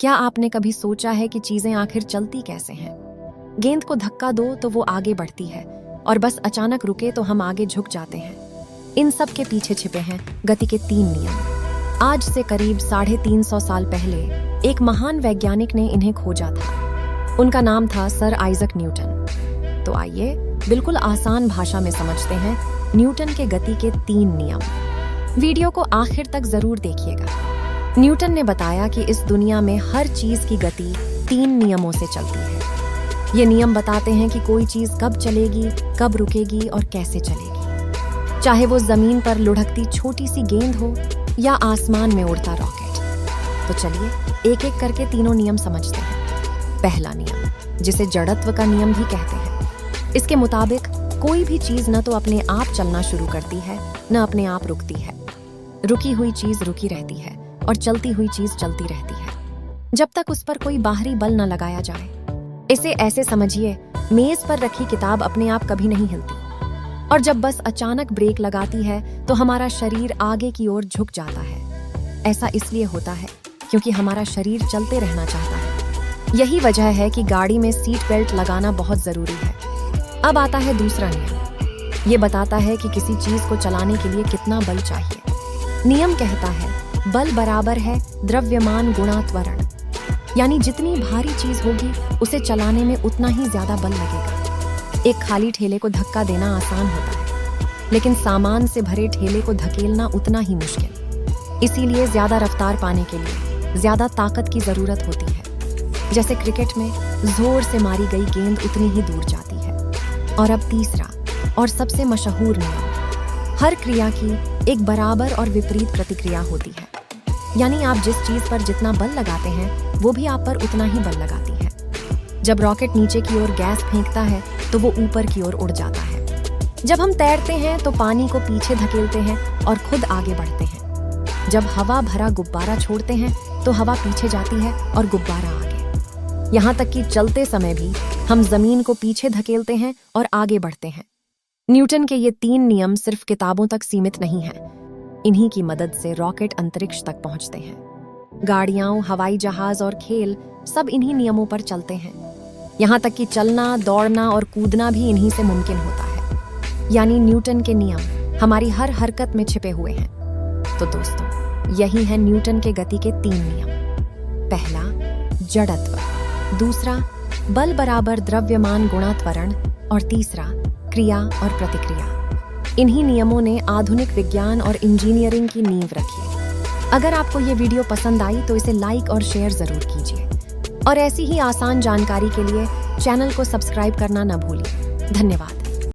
क्या आपने कभी सोचा है कि चीजें आखिर चलती कैसे हैं? गेंद को धक्का दो तो वो आगे बढ़ती है और बस अचानक रुके तो हम आगे झुक जाते हैं। इन सब के पीछे छिपे हैं गति के 3 नियम। आज से करीब 350 साल पहले एक महान वैज्ञानिक ने इन्हें खोजा था। उनका नाम था सर आइजक न्यूटन। तो आइए बिल्कुल आसान भाषा में समझते हैं न्यूटन के गति के 3 नियम। वीडियो को आखिर तक जरूर देखिएगा। न्यूटन ने बताया कि इस दुनिया में हर चीज की गति 3 नियमों से चलती है। ये नियम बताते हैं कि कोई चीज कब चलेगी, कब रुकेगी और कैसे चलेगी। चाहे वो जमीन पर लुढ़कती छोटी सी गेंद हो या आसमान में उड़ता रॉकेट। तो चलिए एक एक करके तीनों नियम समझते हैं। पहला नियम, जिसे जड़त्व का नियम भी कहते हैं। इसके मुताबिक कोई भी चीज न तो अपने आप चलना शुरू करती है न अपने आप रुकती है। रुकी हुई चीज रुकी रहती है और चलती हुई चीज चलती रहती है जब तक उस पर कोई बाहरी बल न लगाया जाए। इसे ऐसे समझिए, मेज पर रखी किताब अपने आप कभी नहीं हिलती, और जब बस अचानक ब्रेक लगाती है तो हमारा शरीर आगे की ओर झुक जाता है। ऐसा इसलिए होता है क्योंकि हमारा शरीर चलते रहना चाहता है। यही वजह है कि गाड़ी में सीट बेल्ट लगाना बहुत जरूरी है। अब आता है दूसरा नियम। ये बताता है कि किसी चीज को चलाने के लिए कितना बल चाहिए। नियम कहता है बल बराबर है द्रव्यमान गुणा त्वरण, यानी जितनी भारी चीज होगी उसे चलाने में उतना ही ज्यादा बल लगेगा। एक खाली ठेले को धक्का देना आसान होता है, लेकिन सामान से भरे ठेले को धकेलना उतना ही मुश्किल। इसीलिए ज्यादा रफ्तार पाने के लिए ज्यादा ताकत की जरूरत होती है। जैसे क्रिकेट में जोर से मारी गई गेंद उतनी ही दूर जाती है। और अब तीसरा और सबसे मशहूर नियम, हर क्रिया की एक बराबर और विपरीत प्रतिक्रिया होती है। यानी आप जिस चीज पर जितना बल लगाते हैं वो भी आप पर उतना ही बल लगाती है। जब रॉकेट नीचे की ओर गैस फेंकता है तो वो ऊपर की ओर उड़ जाता है। जब हम तैरते हैं तो पानी को पीछे धकेलते हैं और खुद आगे बढ़ते हैं। जब हवा भरा गुब्बारा छोड़ते हैं तो हवा पीछे जाती है और गुब्बारा आगे। यहाँ तक कि चलते समय भी हम जमीन को पीछे धकेलते हैं और आगे बढ़ते हैं। न्यूटन के ये 3 नियम सिर्फ किताबों तक सीमित नहीं हैं। इन्हीं की मदद से रॉकेट अंतरिक्ष तक पहुंचते हैं। गाड़ियां, हवाई जहाज और खेल सब इन्हीं नियमों पर चलते हैं। यहाँ तक कि चलना, दौड़ना और कूदना भी इन्हीं से मुमकिन होता है। यानी न्यूटन के नियम हमारी हर हरकत में छिपे हुए हैं। तो दोस्तों, यही है न्यूटन के गति के 3 नियम। पहला, जड़त्व। दूसरा, बल बराबर द्रव्यमान गुणा त्वरण। और तीसरा, क्रिया और प्रतिक्रिया। इन्हीं नियमों ने आधुनिक विज्ञान और इंजीनियरिंग की नींव रखी। अगर आपको ये वीडियो पसंद आई तो इसे लाइक और शेयर जरूर कीजिए। और ऐसी ही आसान जानकारी के लिए चैनल को सब्सक्राइब करना न भूलिए। धन्यवाद।